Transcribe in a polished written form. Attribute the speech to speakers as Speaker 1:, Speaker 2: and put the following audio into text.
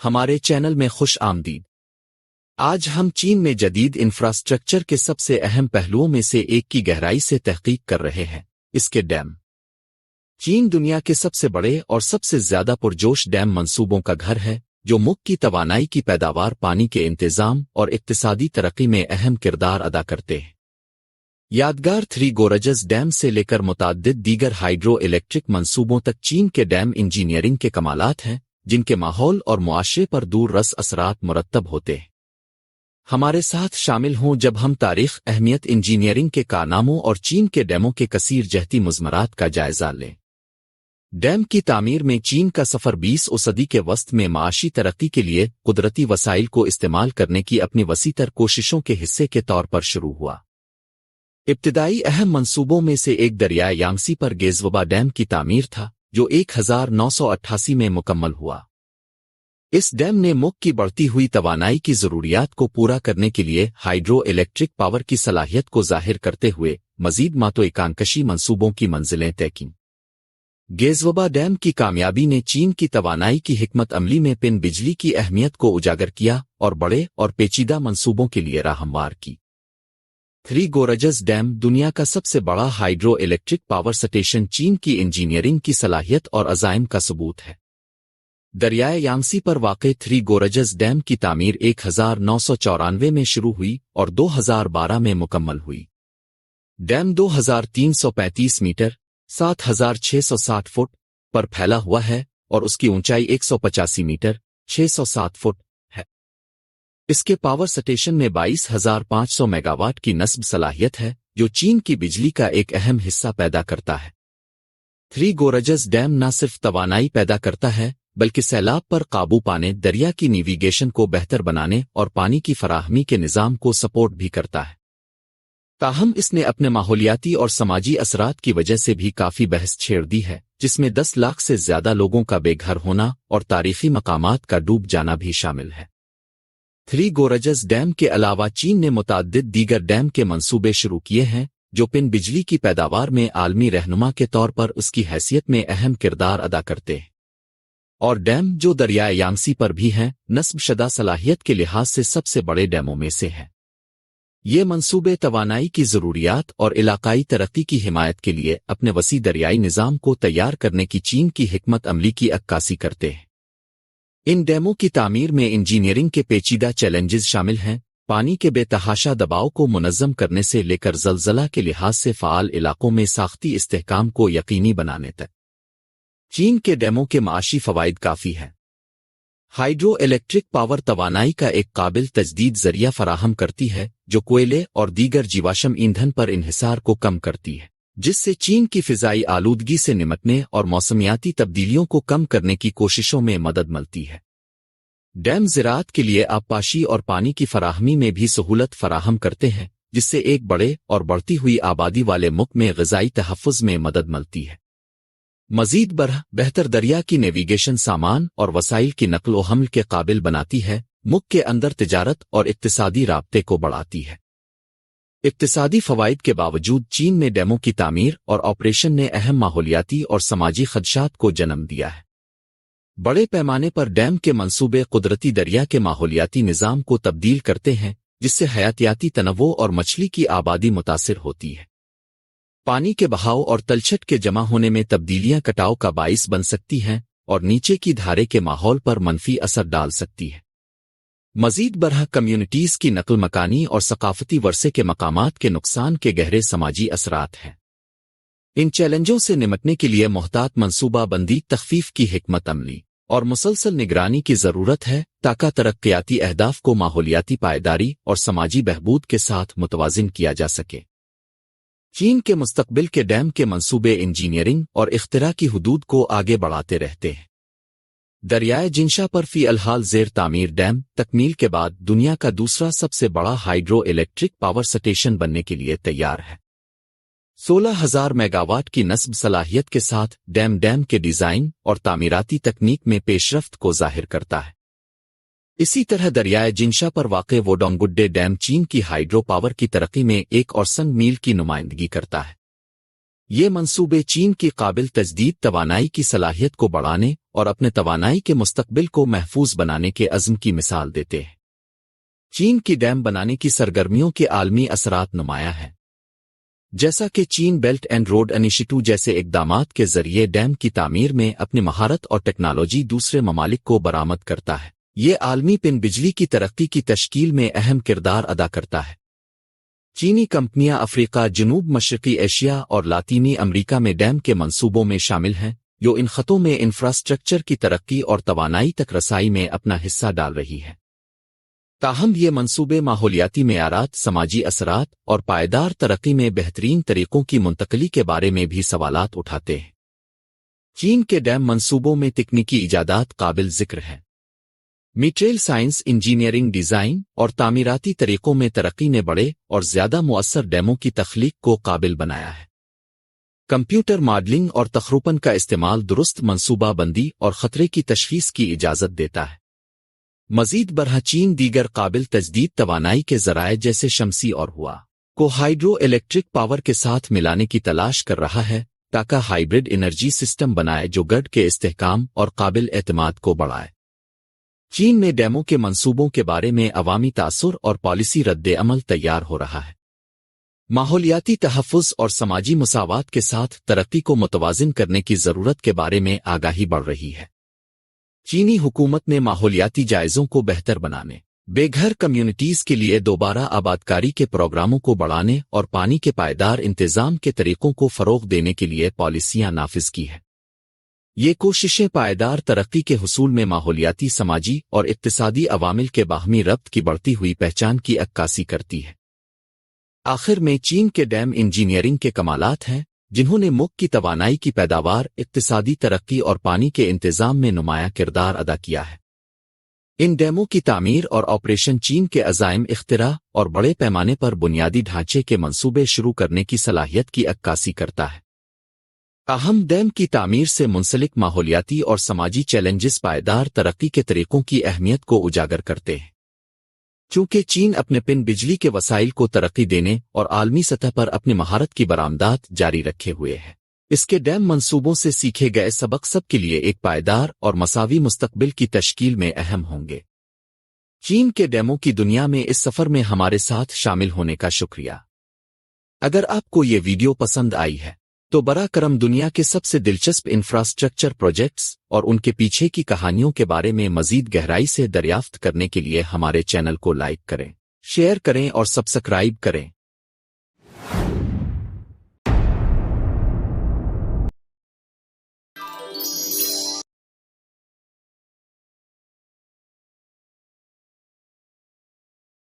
Speaker 1: ہمارے چینل میں خوش آمدید۔ آج ہم چین میں جدید انفراسٹرکچر کے سب سے اہم پہلوؤں میں سے ایک کی گہرائی سے تحقیق کر رہے ہیں، اس کے ڈیم۔ چین دنیا کے سب سے بڑے اور سب سے زیادہ پرجوش ڈیم منصوبوں کا گھر ہے، جو ملک کی توانائی کی پیداوار، پانی کے انتظام اور اقتصادی ترقی میں اہم کردار ادا کرتے ہیں۔ یادگار تھری گورجز ڈیم سے لے کر متعدد دیگر ہائیڈرو الیکٹرک منصوبوں تک چین کے ڈیم انجینئرنگ کے کمالات ہیں، جن کے ماحول اور معاشرے پر دور رس اثرات مرتب ہوتے ہیں۔ ہمارے ساتھ شامل ہوں جب ہم تاریخ، اہمیت، انجینئرنگ کے کارناموں اور چین کے ڈیموں کے کثیر جہتی مضمرات کا جائزہ لیں۔ ڈیم کی تعمیر میں چین کا سفر 20 صدی کے وسط میں معاشی ترقی کے لیے قدرتی وسائل کو استعمال کرنے کی اپنی وسیع تر کوششوں کے حصے کے طور پر شروع ہوا۔ ابتدائی اہم منصوبوں میں سے ایک دریائے یانگسی پر گیزوبا ڈیم کی تعمیر تھا، جو 1988 میں مکمل ہوا۔ اس ڈیم نے ملک کی بڑھتی ہوئی توانائی کی ضروریات کو پورا کرنے کے لیے ہائیڈرو الیکٹرک پاور کی صلاحیت کو ظاہر کرتے ہوئے مزید ماتوئکانکشی منصوبوں کی منزلیں طے کیں۔ گیزوبا ڈیم کی کامیابی نے چین کی توانائی کی حکمت عملی میں پن بجلی کی اہمیت کو اجاگر کیا اور بڑے اور پیچیدہ منصوبوں کے لیے راہ ہموار کی۔ تھری گورجز ڈیم دنیا کا سب سے بڑا ہائیڈرو الیکٹرک پاور سٹیشن چین کی انجینئرنگ کی صلاحیت اور عزائم کا ثبوت ہے۔ دریائے یانگسی پر واقع تھری گورجز ڈیم کی تعمیر 1994 میں شروع ہوئی اور 2012 میں مکمل ہوئی۔ ڈیم 2335 میٹر 7660 فٹ پر پھیلا ہوا ہے اور اس کی اونچائی 185 میٹر 607 فٹ ہے۔ اس کے پاور سٹیشن میں 22,500 میگا واٹ کی نصب صلاحیت ہے، جو چین کی بجلی کا ایک اہم حصہ پیدا کرتا ہے۔ تھری گورجز ڈیم نہ صرف توانائی پیدا کرتا ہے، بلکہ سیلاب پر قابو پانے، دریا کی نیویگیشن کو بہتر بنانے اور پانی کی فراہمی کے نظام کو سپورٹ بھی کرتا ہے۔ تاہم اس نے اپنے ماحولیاتی اور سماجی اثرات کی وجہ سے بھی کافی بحث چھیڑ دی ہے، جس میں 10 لاکھ سے زیادہ لوگوں کا بے گھر ہونا اور تاریخی مقامات کا ڈوب جانا بھی شامل ہے۔ تھری گورجز ڈیم کے علاوہ چین نے متعدد دیگر ڈیم کے منصوبے شروع کیے ہیں، جو پن بجلی کی پیداوار میں عالمی رہنما کے طور پر اس کی حیثیت میں اہم کردار ادا کرتے ہیں۔ اور ڈیم جو دریائے یانگسی پر بھی ہیں، نصب شدہ صلاحیت کے لحاظ سے سب سے بڑے ڈیموں میں سے ہیں۔ یہ منصوبے توانائی کی ضروریات اور علاقائی ترقی کی حمایت کے لیے اپنے وسیع دریائی نظام کو تیار کرنے کی چین کی حکمت عملی کی عکاسی کرتے ہیں۔ ان ڈیموں کی تعمیر میں انجینئرنگ کے پیچیدہ چیلنجز شامل ہیں، پانی کے بے تحاشا دباؤ کو منظم کرنے سے لے کر زلزلہ کے لحاظ سے فعال علاقوں میں ساختی استحکام کو یقینی بنانے تک۔ چین کے ڈیموں کے معاشی فوائد کافی ہیں۔ ہائیڈرو الیکٹرک پاور توانائی کا ایک قابل تجدید ذریعہ فراہم کرتی ہے، جو کوئلے اور دیگر جیواشم ایندھن پر انحصار کو کم کرتی ہے، جس سے چین کی فضائی آلودگی سے نمٹنے اور موسمیاتی تبدیلیوں کو کم کرنے کی کوششوں میں مدد ملتی ہے۔ ڈیم زراعت کے لیے آبپاشی اور پانی کی فراہمی میں بھی سہولت فراہم کرتے ہیں، جس سے ایک بڑے اور بڑھتی ہوئی آبادی والے ملک میں غذائی تحفظ میں مدد ملتی ہے۔ مزید بہتر دریا کی نیویگیشن سامان اور وسائل کی نقل و حمل کے قابل بناتی ہے، ملک کے اندر تجارت اور اقتصادی رابطے کو بڑھاتی ہے۔ اقتصادی فوائد کے باوجود چین میں ڈیموں کی تعمیر اور آپریشن نے اہم ماحولیاتی اور سماجی خدشات کو جنم دیا ہے۔ بڑے پیمانے پر ڈیم کے منصوبے قدرتی دریا کے ماحولیاتی نظام کو تبدیل کرتے ہیں، جس سے حیاتیاتی تنوع اور مچھلی کی آبادی متاثر ہوتی ہے۔ پانی کے بہاؤ اور تلچھٹ کے جمع ہونے میں تبدیلیاں کٹاؤ کا باعث بن سکتی ہیں اور نیچے کی دھارے کے ماحول پر منفی اثر ڈال سکتی ہے۔ مزید کمیونٹیز کی نقل مکانی اور ثقافتی ورثے کے مقامات کے نقصان کے گہرے سماجی اثرات ہیں۔ ان چیلنجوں سے نمٹنے کے لیے محتاط منصوبہ بندی، تخفیف کی حکمت عملی اور مسلسل نگرانی کی ضرورت ہے، تاکہ ترقیاتی اہداف کو ماحولیاتی پائیداری اور سماجی بہبود کے ساتھ متوازن کیا جا سکے۔ چین کے مستقبل کے ڈیم کے منصوبے انجینئرنگ اور اختراع کی حدود کو آگے بڑھاتے رہتے ہیں۔ دریائے جنشا پر فی الحال زیر تعمیر ڈیم تکمیل کے بعد دنیا کا دوسرا سب سے بڑا ہائیڈرو الیکٹرک پاور سٹیشن بننے کے لیے تیار ہے۔ 16,000 میگا واٹ کی نصب صلاحیت کے ساتھ ڈیم کے ڈیزائن اور تعمیراتی تکنیک میں پیش رفت کو ظاہر کرتا ہے۔ اسی طرح دریائے جنشا پر واقع ووڈونگڈے ڈیم چین کی ہائیڈرو پاور کی ترقی میں ایک اور سنگ میل کی نمائندگی کرتا ہے۔ یہ منصوبے چین کی قابل تجدید توانائی کی صلاحیت کو بڑھانے اور اپنے توانائی کے مستقبل کو محفوظ بنانے کے عزم کی مثال دیتے ہیں۔ چین کی ڈیم بنانے کی سرگرمیوں کے عالمی اثرات نمایاں ہیں، جیسا کہ چین بیلٹ اینڈ روڈ انیشیٹو جیسے اقدامات کے ذریعے ڈیم کی تعمیر میں اپنی مہارت اور ٹیکنالوجی دوسرے ممالک کو برآمد کرتا ہے۔ یہ عالمی پن بجلی کی ترقی کی تشکیل میں اہم کردار ادا کرتا ہے۔ چینی کمپنیاں افریقہ، جنوب مشرقی ایشیا اور لاطینی امریکہ میں ڈیم کے منصوبوں میں شامل ہیں، جو ان خطوں میں انفراسٹرکچر کی ترقی اور توانائی تک رسائی میں اپنا حصہ ڈال رہی ہے۔ تاہم یہ منصوبے ماحولیاتی معیارات، سماجی اثرات اور پائیدار ترقی میں بہترین طریقوں کی منتقلی کے بارے میں بھی سوالات اٹھاتے ہیں۔ چین کے ڈیم منصوبوں میں تکنیکی ایجادات قابل ذکر ہیں۔ میٹریل سائنس، انجینئرنگ، ڈیزائن اور تعمیراتی طریقوں میں ترقی نے بڑے اور زیادہ مؤثر ڈیموں کی تخلیق کو قابل بنایا ہے۔ کمپیوٹر ماڈلنگ اور تخروپن کا استعمال درست منصوبہ بندی اور خطرے کی تشخیص کی اجازت دیتا ہے۔ مزید برآں چین دیگر قابل تجدید توانائی کے ذرائع جیسے شمسی اور ہوا کو ہائیڈرو الیکٹرک پاور کے ساتھ ملانے کی تلاش کر رہا ہے تاکہ ہائیبرڈ انرجی سسٹم بنائے جو گرڈ کے استحکام اور قابل اعتماد کو بڑھائے۔ چین میں ڈیموں کے منصوبوں کے بارے میں عوامی تاثر اور پالیسی رد عمل تیار ہو رہا ہے۔ ماحولیاتی تحفظ اور سماجی مساوات کے ساتھ ترقی کو متوازن کرنے کی ضرورت کے بارے میں آگاہی بڑھ رہی ہے۔ چینی حکومت نے ماحولیاتی جائزوں کو بہتر بنانے، بے گھر کمیونٹیز کے لیے دوبارہ آبادکاری کے پروگراموں کو بڑھانے اور پانی کے پائیدار انتظام کے طریقوں کو فروغ دینے کے لیے پالیسیاں نافذ کی ہیں۔ یہ کوششیں پائیدار ترقی کے حصول میں ماحولیاتی، سماجی اور اقتصادی عوامل کے باہمی ربط کی بڑھتی ہوئی پہچان کی عکاسی کرتی ہے۔ آخر میں چین کے ڈیم انجینئرنگ کے کمالات ہیں جنہوں نے ملک کی توانائی کی پیداوار، اقتصادی ترقی اور پانی کے انتظام میں نمایاں کردار ادا کیا ہے۔ ان ڈیموں کی تعمیر اور آپریشن چین کے عزائم، اختراع اور بڑے پیمانے پر بنیادی ڈھانچے کے منصوبے شروع کرنے کی صلاحیت کی عکاسی کرتا ہے۔ تاہم ڈیم کی تعمیر سے منسلک ماحولیاتی اور سماجی چیلنجز پائیدار ترقی کے طریقوں کی اہمیت کو اجاگر کرتے ہیں۔ چونکہ چین اپنے پن بجلی کے وسائل کو ترقی دینے اور عالمی سطح پر اپنی مہارت کی برآمدات جاری رکھے ہوئے ہے، اس کے ڈیم منصوبوں سے سیکھے گئے سبق سب کے لیے ایک پائیدار اور مساوی مستقبل کی تشکیل میں اہم ہوں گے۔ چین کے ڈیموں کی دنیا میں اس سفر میں ہمارے ساتھ شامل ہونے کا شکریہ۔ اگر آپ کو یہ ویڈیو پسند آئی ہے تو براہ کرم دنیا کے سب سے دلچسپ انفراسٹرکچر پروجیکٹس اور ان کے پیچھے کی کہانیوں کے بارے میں مزید گہرائی سے دریافت کرنے کے لیے ہمارے چینل کو لائک کریں، شیئر کریں اور سبسکرائب کریں۔